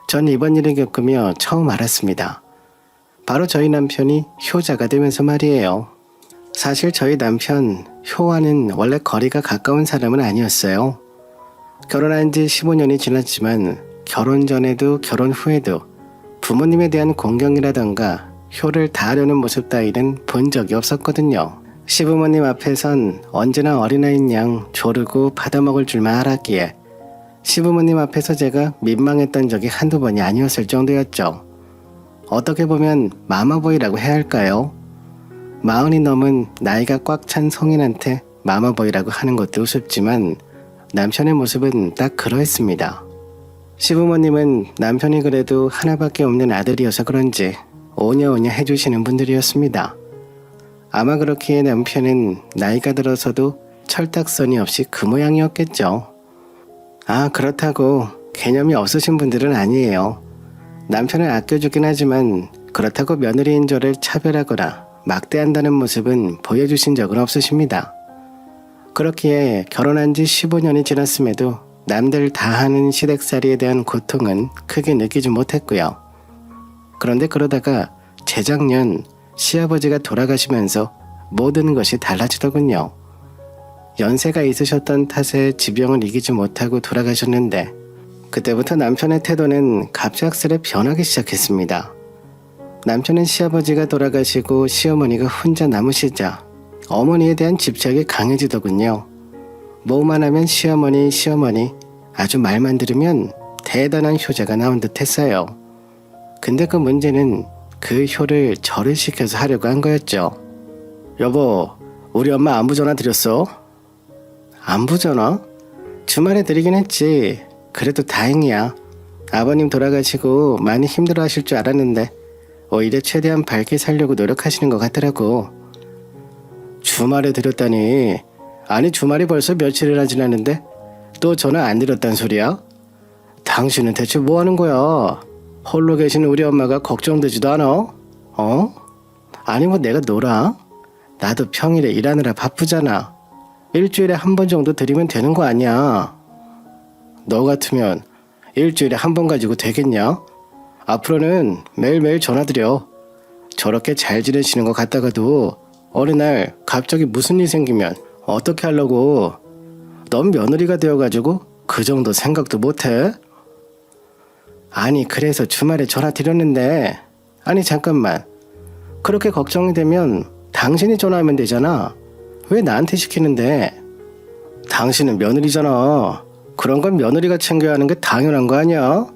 전 이번 일을 겪으며 처음 알았습니다. 바로 저희 남편이 효자가 되면서 말이에요. 사실 저희 남편 효와는 원래 거리가 가까운 사람은 아니었어요. 결혼한 지 15년이 지났지만 결혼 전에도 결혼 후에도 부모님에 대한 공경이라던가 효를 다하려는 모습 따위는 본 적이 없었거든요. 시부모님 앞에선 언제나 어린아이인 양 조르고 받아먹을 줄만 알았기에 시부모님 앞에서 제가 민망했던 적이 한두 번이 아니었을 정도였죠. 어떻게 보면 마마보이라고 해야 할까요? 40이 넘은 나이가 꽉 찬 성인한테 마마보이라고 하는 것도 우습지만 남편의 모습은 딱 그러했습니다. 시부모님은 남편이 그래도 하나밖에 없는 아들이어서 그런지 오냐오냐 해주시는 분들이었습니다. 아마 그렇기에 남편은 나이가 들어서도 철딱서니 없이 그 모양이었겠죠. 그렇다고 개념이 없으신 분들은 아니에요. 남편을 아껴주긴 하지만 그렇다고 며느리인 저를 차별하거나 막대한다는 모습은 보여주신 적은 없으십니다. 그렇기에 결혼한 지 15년이 지났음에도 남들 다 하는 시댁살이에 대한 고통은 크게 느끼지 못했고요. 그런데 그러다가 재작년 시아버지가 돌아가시면서 모든 것이 달라지더군요. 연세가 있으셨던 탓에 지병을 이기지 못하고 돌아가셨는데 그때부터 남편의 태도는 갑작스레 변하기 시작했습니다. 남편은 시아버지가 돌아가시고 시어머니가 혼자 남으시자 어머니에 대한 집착이 강해지더군요. 뭐만 하면 시어머니 아주 말만 들으면 대단한 효자가 나온 듯 했어요. 근데 그 문제는 그 효를 저를 시켜서 하려고 한 거였죠. 여보, 우리 엄마 안부 전화 드렸어? 안부 전화? 주말에 드리긴 했지. 그래도 다행이야. 아버님 돌아가시고 많이 힘들어 하실 줄 알았는데 오히려 최대한 밝게 살려고 노력하시는 것 같더라고. 주말에 드렸다니. 아니 주말이 벌써 며칠이나 지났는데 또 전화 안 드렸단 소리야? 당신은 대체 뭐 하는 거야? 홀로 계신 우리 엄마가 걱정되지도 않아? 아니 뭐 내가 놀아? 나도 평일에 일하느라 바쁘잖아. 일주일에 한 번 정도 드리면 되는 거 아니야. 너 같으면 일주일에 한 번 가지고 되겠냐? 앞으로는 매일매일 전화드려. 저렇게 잘 지내시는 것 같다가도 어느 날 갑자기 무슨 일 생기면 어떻게 하려고. 넌 며느리가 되어가지고 그 정도 생각도 못해? 아니 그래서 주말에 전화 드렸는데 아니 잠깐만. 그렇게 걱정이 되면 당신이 전화하면 되잖아. 왜 나한테 시키는데? 당신은 며느리잖아. 그런 건 며느리가 챙겨야 하는 게 당연한 거 아니야?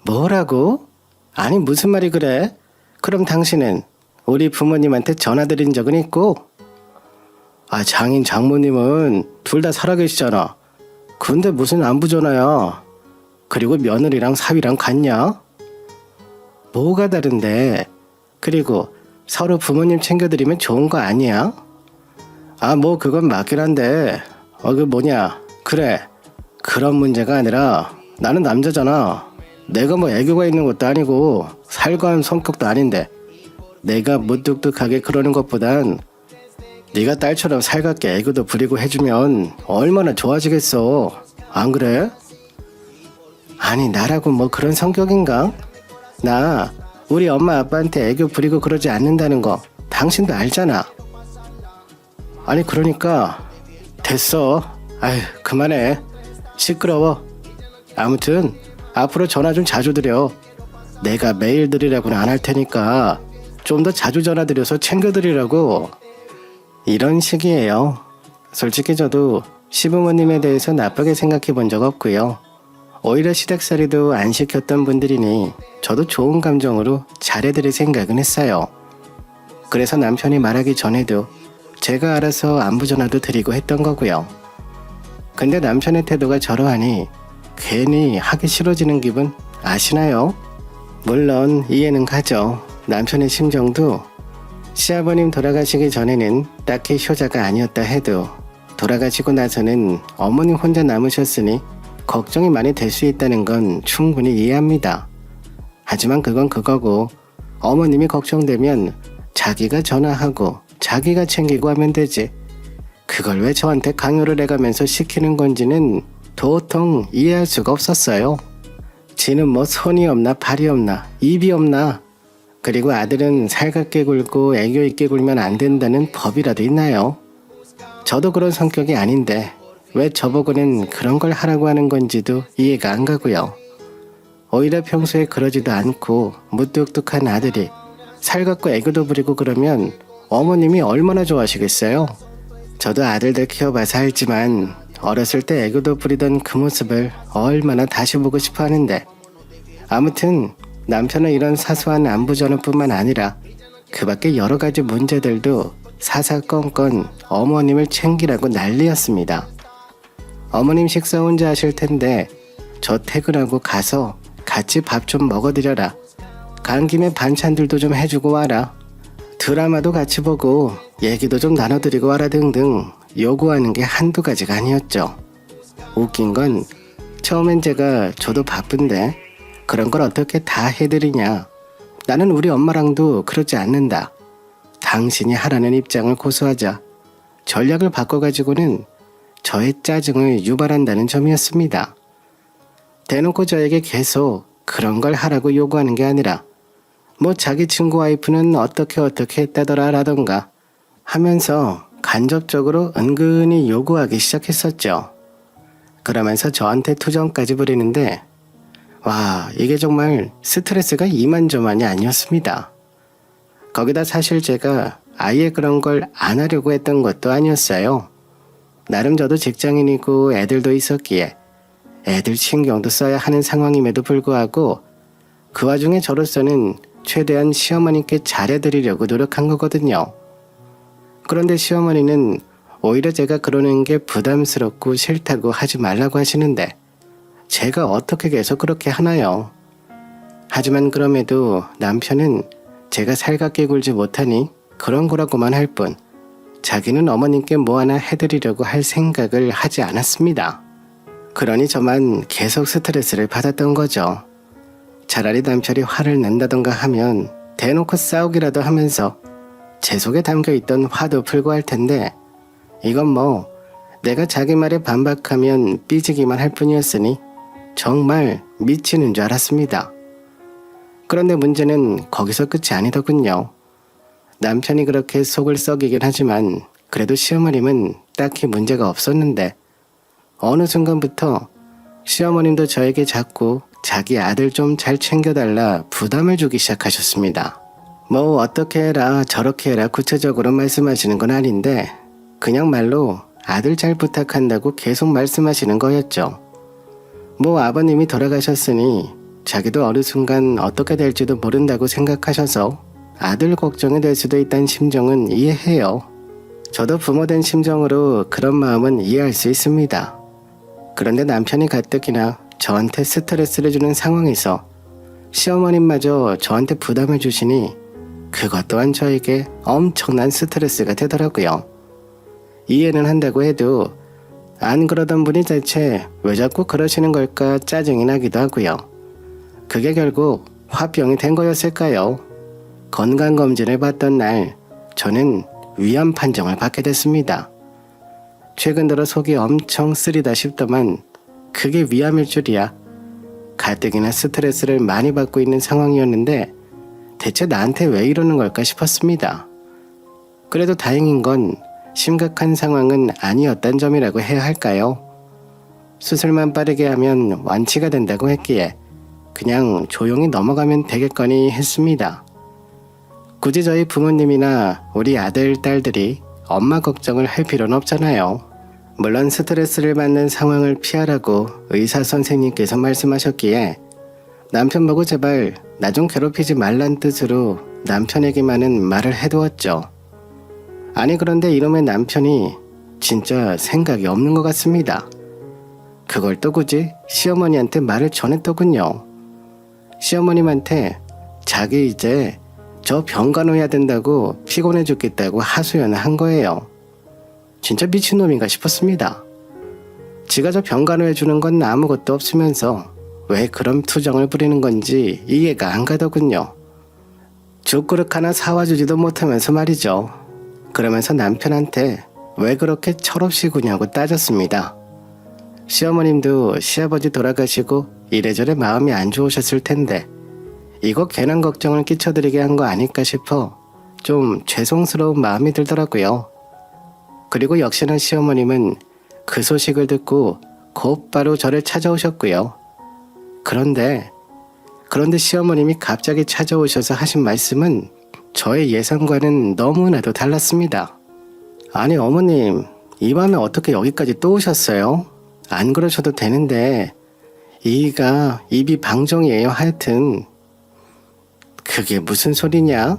뭐라고? 아니 무슨 말이 그래? 그럼 당신은 우리 부모님한테 전화드린 적은 있고? 장인 장모님은 둘 다 살아계시잖아. 근데 무슨 안부 전화야? 그리고 며느리랑 사위랑 같냐? 뭐가 다른데? 그리고 서로 부모님 챙겨드리면 좋은 거 아니야? 뭐 그건 맞긴 한데 그래 그런 문제가 아니라 나는 남자잖아. 내가 뭐 애교가 있는 것도 아니고 살가운 성격도 아닌데 내가 무뚝뚝하게 그러는 것보단 네가 딸처럼 살갑게 애교도 부리고 해주면 얼마나 좋아지겠어. 안 그래? 아니 나라고 뭐 그런 성격인가? 나 우리 엄마 아빠한테 애교 부리고 그러지 않는다는 거 당신도 알잖아. 아니 그러니까 됐어. 그만해. 시끄러워. 아무튼 앞으로 전화 좀 자주 드려. 내가 매일 드리라고는 안 할 테니까 좀 더 자주 전화 드려서 챙겨드리라고. 이런 식이에요. 솔직히 저도 시부모님에 대해서 나쁘게 생각해 본 적 없고요. 오히려 시댁살이도 안 시켰던 분들이니 저도 좋은 감정으로 잘해드릴 생각은 했어요. 그래서 남편이 말하기 전에도 제가 알아서 안부 전화도 드리고 했던 거고요. 근데 남편의 태도가 저러하니 괜히 하기 싫어지는 기분 아시나요? 물론 이해는 가죠. 남편의 심정도 시아버님 돌아가시기 전에는 딱히 효자가 아니었다 해도 돌아가시고 나서는 어머님 혼자 남으셨으니 걱정이 많이 될 수 있다는 건 충분히 이해합니다. 하지만 그건 그거고 어머님이 걱정되면 자기가 전화하고 자기가 챙기고 하면 되지. 그걸 왜 저한테 강요를 해가면서 시키는 건지는 도통 이해할 수가 없었어요. 지는 뭐 손이 없나 발이 없나 입이 없나. 그리고 아들은 살갑게 굴고 애교 있게 굴면 안 된다는 법이라도 있나요? 저도 그런 성격이 아닌데 왜 저보고는 그런 걸 하라고 하는 건지도 이해가 안 가고요. 오히려 평소에 그러지도 않고 무뚝뚝한 아들이 살갑고 애교도 부리고 그러면 어머님이 얼마나 좋아하시겠어요? 저도 아들들 키워봐서 알지만 어렸을 때 애교도 부리던 그 모습을 얼마나 다시 보고 싶어 하는데, 아무튼 남편은 이런 사소한 안부 전화뿐만 아니라 그 밖에 여러 가지 문제들도 사사건건 어머님을 챙기라고 난리였습니다. 어머님 식사 혼자 하실 텐데 저 퇴근하고 가서 같이 밥 좀 먹어드려라. 간 김에 반찬들도 좀 해주고 와라. 드라마도 같이 보고 얘기도 좀 나눠드리고 와라 등등 요구하는 게 한두 가지가 아니었죠. 웃긴 건 처음엔 제가 저도 바쁜데 그런 걸 어떻게 다 해드리냐. 나는 우리 엄마랑도 그러지 않는다. 당신이 하라는 입장을 고수하자. 전략을 바꿔가지고는 저의 짜증을 유발한다는 점이었습니다. 대놓고 저에게 계속 그런 걸 하라고 요구하는 게 아니라 뭐 자기 친구 와이프는 어떻게 했다더라 라던가 하면서 간접적으로 은근히 요구하기 시작했었죠. 그러면서 저한테 투정까지 부리는데 와, 이게 정말 스트레스가 이만저만이 아니었습니다. 거기다 사실 제가 아예 그런 걸 안 하려고 했던 것도 아니었어요. 나름 저도 직장인이고 애들도 있었기에 애들 신경도 써야 하는 상황임에도 불구하고 그 와중에 저로서는 최대한 시어머니께 잘해드리려고 노력한 거거든요. 그런데 시어머니는 오히려 제가 그러는 게 부담스럽고 싫다고 하지 말라고 하시는데 제가 어떻게 계속 그렇게 하나요? 하지만 그럼에도 남편은 제가 살갑게 굴지 못하니 그런 거라고만 할 뿐 자기는 어머님께 뭐 하나 해드리려고 할 생각을 하지 않았습니다. 그러니 저만 계속 스트레스를 받았던 거죠. 차라리 남편이 화를 낸다던가 하면 대놓고 싸우기라도 하면서 제 속에 담겨있던 화도 풀고 할 텐데 이건 뭐 내가 자기 말에 반박하면 삐지기만 할 뿐이었으니 정말 미치는 줄 알았습니다. 그런데 문제는 거기서 끝이 아니더군요. 남편이 그렇게 속을 썩이긴 하지만 그래도 시어머님은 딱히 문제가 없었는데 어느 순간부터 시어머님도 저에게 자꾸 자기 아들 좀 잘 챙겨달라 부담을 주기 시작하셨습니다. 뭐 어떻게 해라 저렇게 해라 구체적으로 말씀하시는 건 아닌데 그냥 말로 아들 잘 부탁한다고 계속 말씀하시는 거였죠. 뭐 아버님이 돌아가셨으니 자기도 어느 순간 어떻게 될지도 모른다고 생각하셔서 아들 걱정이 될 수도 있다는 심정은 이해해요. 저도 부모된 심정으로 그런 마음은 이해할 수 있습니다. 그런데 남편이 가뜩이나 저한테 스트레스를 주는 상황에서 시어머님마저 저한테 부담을 주시니 그것 또한 저에게 엄청난 스트레스가 되더라고요. 이해는 한다고 해도 안 그러던 분이 대체 왜 자꾸 그러시는 걸까 짜증이 나기도 하고요. 그게 결국 화병이 된 거였을까요? 건강검진을 받던 날 저는 위암 판정을 받게 됐습니다. 최근 들어 속이 엄청 쓰리다 싶더만 그게 위암일 줄이야. 가뜩이나 스트레스를 많이 받고 있는 상황이었는데 대체 나한테 왜 이러는 걸까 싶었습니다. 그래도 다행인 건 심각한 상황은 아니었단 점이라고 해야 할까요? 수술만 빠르게 하면 완치가 된다고 했기에 그냥 조용히 넘어가면 되겠거니 했습니다. 굳이 저희 부모님이나 우리 아들, 딸들이 엄마 걱정을 할 필요는 없잖아요. 물론 스트레스를 받는 상황을 피하라고 의사 선생님께서 말씀하셨기에 남편 보고 제발 나 좀 괴롭히지 말란 뜻으로 남편에게만은 말을 해두었죠. 아니 그런데 이놈의 남편이 진짜 생각이 없는 것 같습니다. 그걸 또 굳이 시어머니한테 말을 전했더군요. 시어머님한테 자기 이제 저 병간호해야 된다고 피곤해 죽겠다고 하소연을 한 거예요. 진짜 미친놈인가 싶었습니다. 지가 저 병간호해 주는 건 아무것도 없으면서 왜 그런 투정을 부리는 건지 이해가 안 가더군요. 죽그릇 하나 사와주지도 못하면서 말이죠. 그러면서 남편한테 왜 그렇게 철없이 구냐고 따졌습니다. 시어머님도 시아버지 돌아가시고 이래저래 마음이 안 좋으셨을 텐데 이거 괜한 걱정을 끼쳐드리게 한 거 아닐까 싶어 좀 죄송스러운 마음이 들더라고요. 그리고 역시나 시어머님은 그 소식을 듣고 곧바로 저를 찾아오셨고요. 그런데 시어머님이 갑자기 찾아오셔서 하신 말씀은 저의 예상과는 너무나도 달랐습니다. 아니 어머님, 이 밤에 어떻게 여기까지 또 오셨어요? 안 그러셔도 되는데 이가 입이 방정이에요. 하여튼 그게 무슨 소리냐?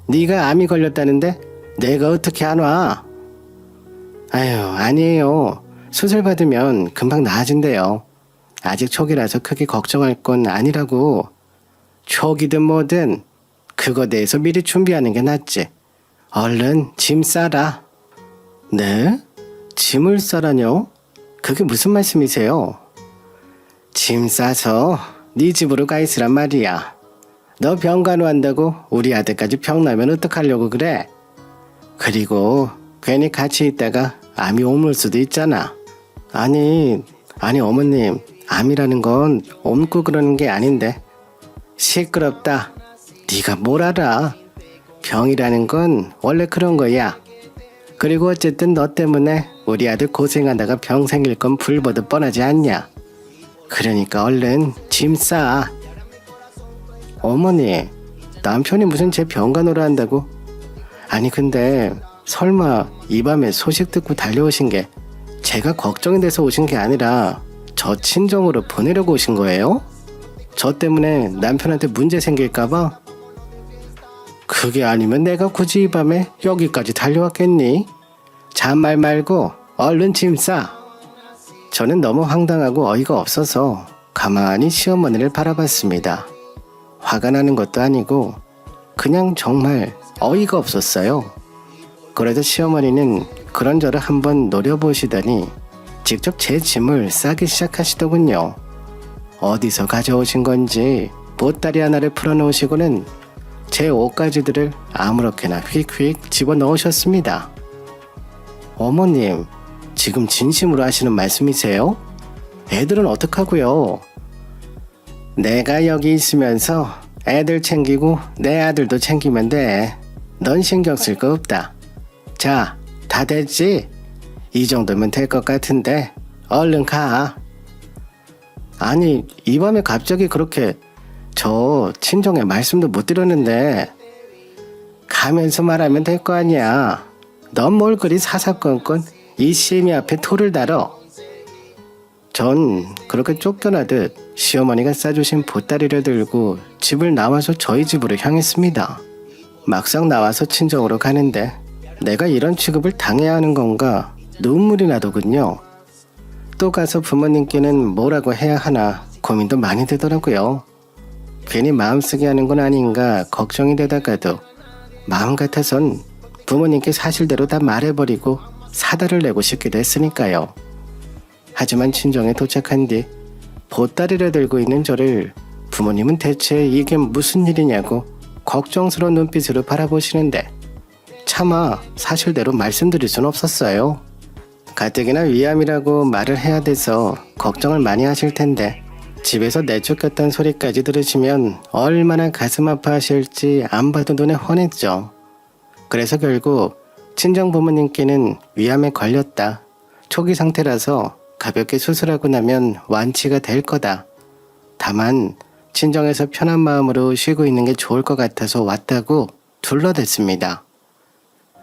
네가 암이 걸렸다는데 내가 어떻게 안 와? 아유, 아니에요. 수술 받으면 금방 나아진대요. 아직 초기라서 크게 걱정할 건 아니라고. 초기든 뭐든 그거 대해서 미리 준비하는 게 낫지. 얼른 짐 싸라. 네? 짐을 싸라뇨? 그게 무슨 말씀이세요? 짐 싸서 네 집으로 가 있으란 말이야. 너 병간호한다고 우리 아들까지 병 나면 어떡하려고 그래? 그리고 괜히 같이 있다가 암이 옮을 수도 있잖아. 아니 어머님, 암이라는 건 옮고 그러는 게 아닌데. 시끄럽다. 네가 뭘 알아? 병이라는 건 원래 그런 거야. 그리고 어쨌든 너 때문에 우리 아들 고생하다가 병 생길 건 불보듯 뻔하지 않냐. 그러니까 얼른 짐 싸. 어머니, 남편이 무슨 제 병간호를 한다고? 아니 근데 설마 이 밤에 소식 듣고 달려오신 게 제가 걱정이 돼서 오신 게 아니라 저 친정으로 보내려고 오신 거예요? 저 때문에 남편한테 문제 생길까봐? 그게 아니면 내가 굳이 이 밤에 여기까지 달려왔겠니? 잔말 말고 얼른 짐 싸. 저는 너무 황당하고 어이가 없어서 가만히 시어머니를 바라봤습니다. 화가 나는 것도 아니고 그냥 정말 어이가 없었어요. 그래도 시어머니는 그런저런 한번 노려보시더니 직접 제 짐을 싸기 시작하시더군요. 어디서 가져오신 건지 보따리 하나를 풀어놓으시고는 제 옷가지들을 아무렇게나 휙휙 집어넣으셨습니다. 어머님, 지금 진심으로 하시는 말씀이세요? 애들은 어떡하고요? 내가 여기 있으면서 애들 챙기고 내 아들도 챙기면 돼. 넌 신경 쓸 거 없다. 자, 다 됐지? 이 정도면 될 것 같은데 얼른 가. 아니, 이 밤에 갑자기 그렇게 저 친정에 말씀도 못 드렸는데 가면서 말하면 될 거 아니야. 넌 뭘 그리 사사건건 이 시애미 앞에 토를 달어. 전 그렇게 쫓겨나듯 시어머니가 싸주신 보따리를 들고 집을 나와서 저희 집으로 향했습니다. 막상 나와서 친정으로 가는데 내가 이런 취급을 당해야 하는 건가 눈물이 나더군요. 또 가서 부모님께는 뭐라고 해야 하나 고민도 많이 되더라고요. 괜히 마음 쓰게 하는 건 아닌가 걱정이 되다가도 마음 같아선 부모님께 사실대로 다 말해버리고 사달을 내고 싶기도 했으니까요. 하지만 친정에 도착한 뒤 보따리를 들고 있는 저를 부모님은 대체 이게 무슨 일이냐고 걱정스러운 눈빛으로 바라보시는데 차마 사실대로 말씀드릴 순 없었어요. 가뜩이나 위암이라고 말을 해야 돼서 걱정을 많이 하실 텐데 집에서 내쫓겼다는 소리까지 들으시면 얼마나 가슴 아파하실지 안 봐도 눈에 훤했죠. 그래서 결국 친정 부모님께는 위암에 걸렸다. 초기 상태라서 가볍게 수술하고 나면 완치가 될 거다. 다만 친정에서 편한 마음으로 쉬고 있는 게 좋을 것 같아서 왔다고 둘러댔습니다.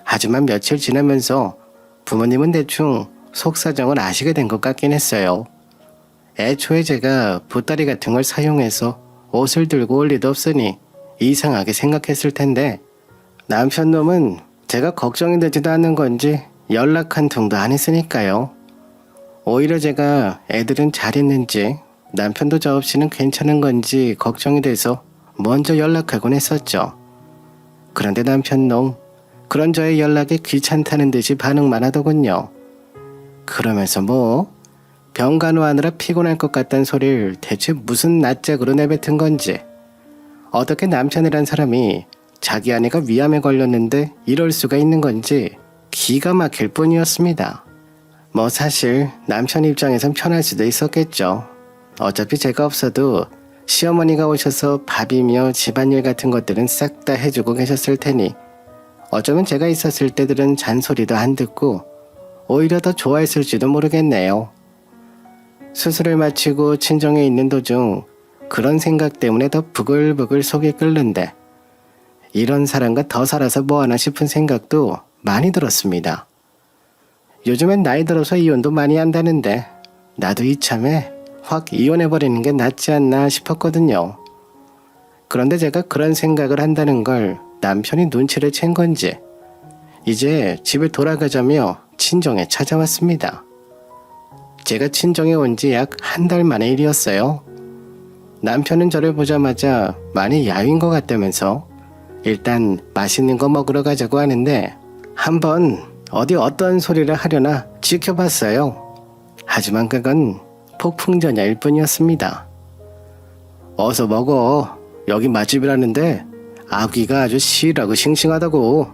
하지만 며칠 지나면서 부모님은 대충 속사정을 아시게 된 것 같긴 했어요. 애초에 제가 보따리 같은 걸 사용해서 옷을 들고 올 리도 없으니 이상하게 생각했을 텐데 남편 놈은 제가 걱정이 되지도 않는 건지 연락 한 통도 안 했으니까요. 오히려 제가 애들은 잘 있는지 남편도 저 없이는 괜찮은 건지 걱정이 돼서 먼저 연락하곤 했었죠. 그런데 남편 놈 그런 저의 연락에 귀찮다는 듯이 반응만 하더군요. 그러면서 뭐 병간호하느라 피곤할 것 같다는 소리를 대체 무슨 낯짝으로 내뱉은 건지 어떻게 남편이란 사람이 자기 아내가 위암에 걸렸는데 이럴 수가 있는 건지 기가 막힐 뿐이었습니다. 뭐 사실 남편 입장에선 편할 수도 있었겠죠. 어차피 제가 없어도 시어머니가 오셔서 밥이며 집안일 같은 것들은 싹 다 해주고 계셨을 테니 어쩌면 제가 있었을 때들은 잔소리도 안 듣고 오히려 더 좋아했을지도 모르겠네요. 수술을 마치고 친정에 있는 도중 그런 생각 때문에 더 부글부글 속이 끓는데 이런 사람과 더 살아서 뭐하나 싶은 생각도 많이 들었습니다. 요즘엔 나이 들어서 이혼도 많이 한다는데 나도 이참에 확 이혼해버리는 게 낫지 않나 싶었거든요. 그런데 제가 그런 생각을 한다는 걸 남편이 눈치를 챈 건지 이제 집에 돌아가자며 친정에 찾아왔습니다. 제가 친정에 온 지 약 한 달 만의 일이었어요. 남편은 저를 보자마자 많이 야윈 것 같다면서 일단 맛있는 거 먹으러 가자고 하는데 한번 어디 어떤 소리를 하려나 지켜봤어요. 하지만 그건 폭풍전야일 뿐이었습니다. 어서 먹어. 여기 맛집이라는데 아귀가 아주 실하고 싱싱하다고.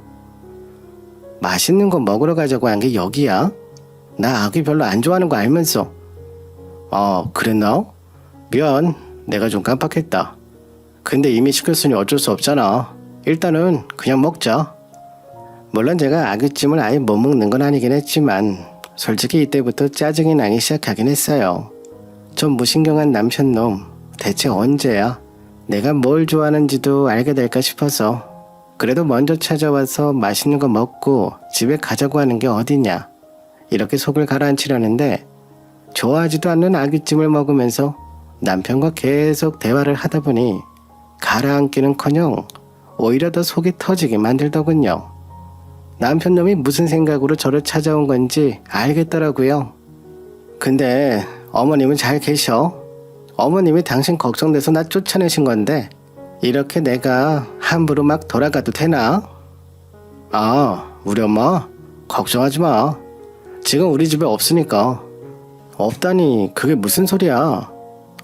맛있는 거 먹으러 가자고 한 게 여기야? 나 아귀 별로 안 좋아하는 거 알면서. 그랬나? 미안, 내가 좀 깜빡했다. 근데 이미 시켰으니 어쩔 수 없잖아. 일단은 그냥 먹자. 물론 제가 아귀찜을 아예 못 먹는 건 아니긴 했지만 솔직히 이때부터 짜증이 나기 시작하긴 했어요. 좀 무신경한 남편놈, 대체 언제야 내가 뭘 좋아하는지도 알게 될까 싶어서 그래도 먼저 찾아와서 맛있는 거 먹고 집에 가자고 하는 게 어디냐 이렇게 속을 가라앉히려는데 좋아하지도 않는 아귀찜을 먹으면서 남편과 계속 대화를 하다 보니 가라앉기는커녕 오히려 더 속이 터지게 만들더군요. 남편놈이 무슨 생각으로 저를 찾아온 건지 알겠더라고요. 근데 어머님은 잘 계셔. 어머님이 당신 걱정돼서 나 쫓아내신 건데 이렇게 내가 함부로 막 돌아가도 되나? 우리 엄마? 걱정하지 마. 지금 우리 집에 없으니까. 없다니 그게 무슨 소리야.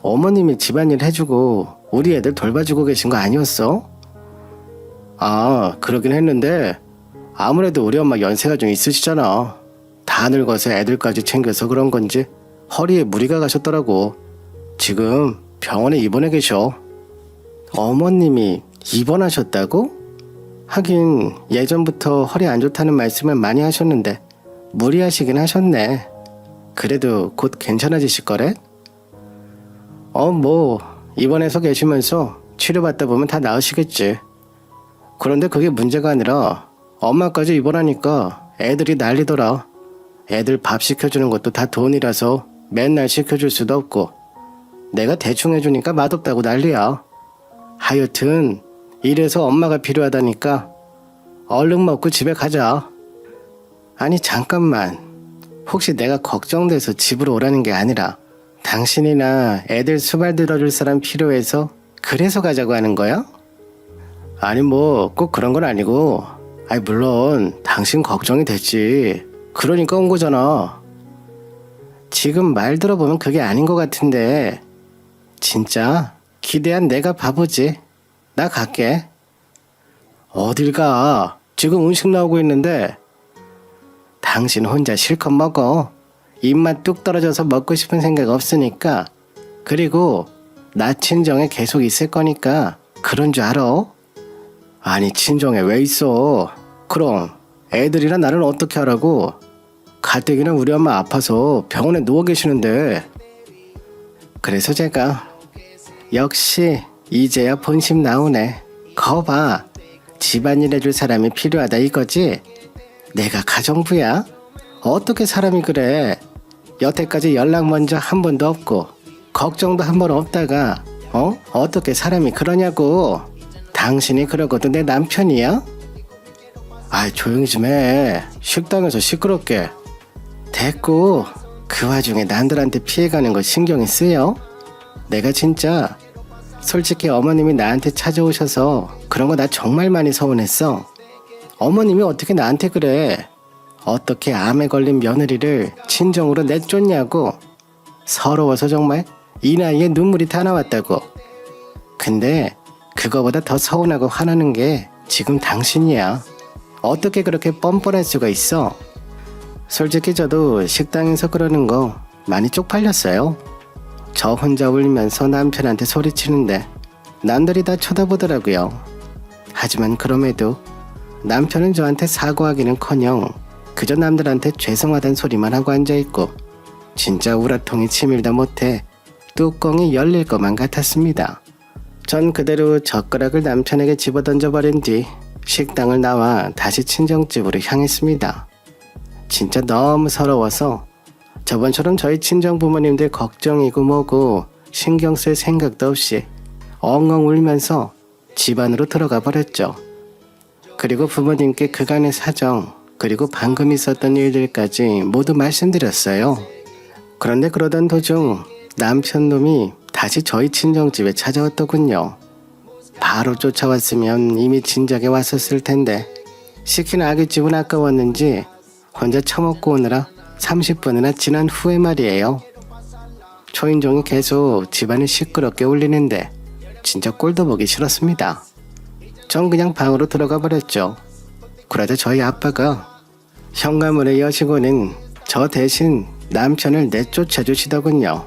어머님이 집안일 해주고 우리 애들 돌봐주고 계신 거 아니었어? 그러긴 했는데 아무래도 우리 엄마 연세가 좀 있으시잖아. 다 늙어서 애들까지 챙겨서 그런 건지 허리에 무리가 가셨더라고. 지금 병원에 입원해 계셔. 어머님이 입원하셨다고? 하긴 예전부터 허리 안 좋다는 말씀을 많이 하셨는데 무리하시긴 하셨네. 그래도 곧 괜찮아지실 거래? 입원해서 계시면서 치료받다 보면 다 나으시겠지. 그런데 그게 문제가 아니라 엄마까지 입원하니까 애들이 난리더라. 애들 밥 시켜주는 것도 다 돈이라서 맨날 시켜줄 수도 없고 내가 대충 해주니까 맛없다고 난리야. 하여튼 이래서 엄마가 필요하다니까 얼른 먹고 집에 가자. 아니 잠깐만, 혹시 내가 걱정돼서 집으로 오라는 게 아니라 당신이나 애들 수발 들어줄 사람 필요해서 그래서 가자고 하는 거야? 아니 꼭 그런 건 아니고 물론 당신 걱정이 됐지. 그러니까 온 거잖아. 지금 말 들어보면 그게 아닌 것 같은데 진짜 기대한 내가 바보지. 나 갈게. 어딜 가? 지금 음식 나오고 있는데. 당신 혼자 실컷 먹어. 입맛 뚝 떨어져서 먹고 싶은 생각 없으니까. 그리고 나 친정에 계속 있을 거니까 그런 줄 알아? 아니 친정에 왜 있어? 그럼 애들이랑 나를 어떻게 하라고? 가뜩이나 우리 엄마 아파서 병원에 누워 계시는데. 그래서 제가 역시 이제야 본심 나오네. 거봐, 집안일 해줄 사람이 필요하다 이거지? 내가 가정부야? 어떻게 사람이 그래? 여태까지 연락 먼저 한 번도 없고 걱정도 한 번 없다가 어떻게 사람이 그러냐고. 당신이 그러고도 내 남편이야? 조용히 좀 해. 식당에서 시끄럽게. 됐고, 그 와중에 남들한테 피해가는 거 신경이 쓰여? 내가 진짜 솔직히 어머님이 나한테 찾아오셔서 그런 거 나 정말 많이 서운했어. 어머님이 어떻게 나한테 그래? 어떻게 암에 걸린 며느리를 친정으로 내쫓냐고. 서러워서 정말 이 나이에 눈물이 다 나왔다고. 근데 그거보다 더 서운하고 화나는 게 지금 당신이야. 어떻게 그렇게 뻔뻔할 수가 있어? 솔직히 저도 식당에서 그러는 거 많이 쪽팔렸어요. 저 혼자 울면서 남편한테 소리치는데 남들이 다 쳐다보더라고요. 하지만 그럼에도 남편은 저한테 사과하기는커녕 그저 남들한테 죄송하단 소리만 하고 앉아있고 진짜 우라통이 치밀다 못해 뚜껑이 열릴 것만 같았습니다. 전 그대로 젓가락을 남편에게 집어던져버린 뒤 식당을 나와 다시 친정집으로 향했습니다. 진짜 너무 서러워서 저번처럼 저희 친정 부모님들 걱정이고 뭐고 신경 쓸 생각도 없이 엉엉 울면서 집 안으로 들어가 버렸죠. 그리고 부모님께 그간의 사정 그리고 방금 있었던 일들까지 모두 말씀드렸어요. 그런데 그러던 도중 남편 놈이 다시 저희 친정집에 찾아왔더군요. 바로 쫓아왔으면 이미 진작에 왔었을 텐데 시킨 아귀집은 아까웠는지 혼자 처먹고 오느라 30분이나 지난 후에 말이에요. 초인종이 계속 집안을 시끄럽게 울리는데 진짜 꼴도 보기 싫었습니다. 전 그냥 방으로 들어가 버렸죠. 그러자 저희 아빠가 현관문을 여시고는 저 대신 남편을 내쫓아 주시더군요.